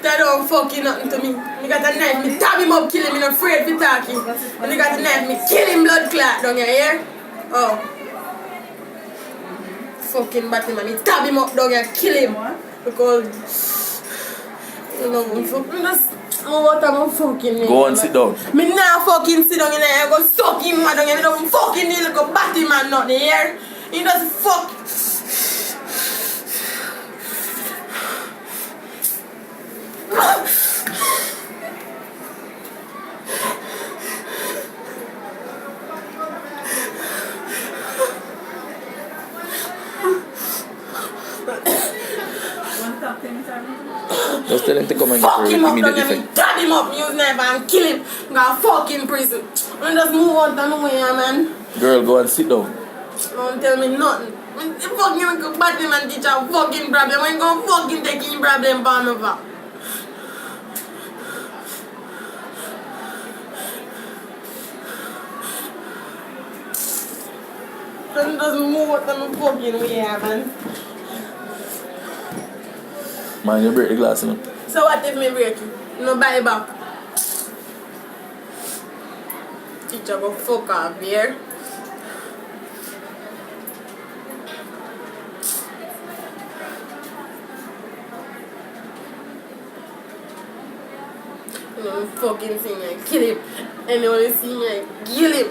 That don't fucking nothing to me. You got a knife, me stab him up, kill him, I'm afraid to talk him. When you got a knife, me kill him blood clot down here. Oh. Fucking batty man, me stab him up down here, kill him. Because you know I'm fucking what am I fucking Go and sit down. Me nah fucking sit down in there, I go suck him man down here, me don't fucking need to go batty man not there. He does fuck. Just tell him to come and fuck get him up, immediate don't effect. me stab him up, use knife and kill him. I'm gonna fuck in prison. And just move out of the way, man. Girl, go and sit down. Don't tell me nothing. When the fucking go batty man teach a fucking problem, when you gonna fucking take him problem for me back. Then just move out of the fucking way, man. Man, you break the glass, you know. So what if me break it? No buy it back. Teacher go fuck off here. You know, fucking thing like kill him. Anyone you see me like kill him.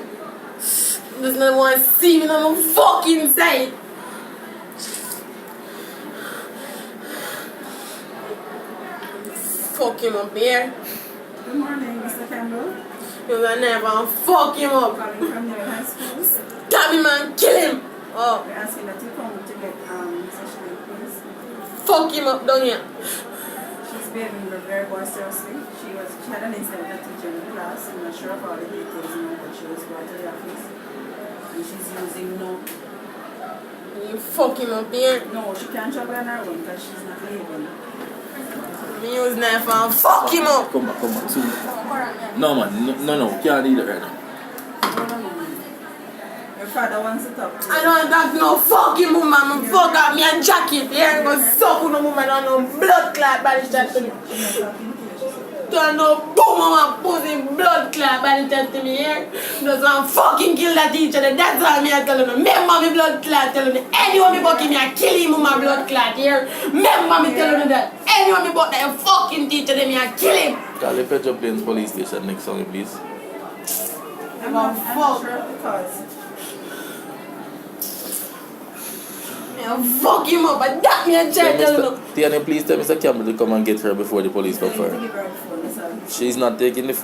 There's no one see me on my fucking side. Fuck him up here. Good morning, Mr. Campbell. You're gonna never fuck him up. Calling from the high school. Stab him and kill him. Oh, We're asking that you come to get session aid, please. fuck him up down here. She's behaving very boisterously. She had an incident with a teacher in the class. I'm not sure of all the details, but she was brought to the office. And she's using You fuck him up here. no, she can't travel on her own because she's not able. Me use knife and fuck him up. Come back, soon. No, man, no, can't do that right now. No. Your father wants to talk to you. I don't talk no fucking woman. Me fuck up me a jacket here and go suck on no woman and no blood clot body shot to me. She's not talking to you, she said. Don't no boom on my pussy blood clot body shot to me here. Just want fucking kill that teacher. That's all me I tell you. Remember me blood clot telling me anyone me bucky me I kill him with my blood clot here. Remember me telling you that anyone me buck that fucking teacher then me I kill him. Call the Petro Plains police station next song, please. I'm not sure because I'll fuck him up, but that me a try tell you. Tiana, please tell Mr. Campbell to come and get her before the police come for her. give her a phone, that's all. She's not taking the phone.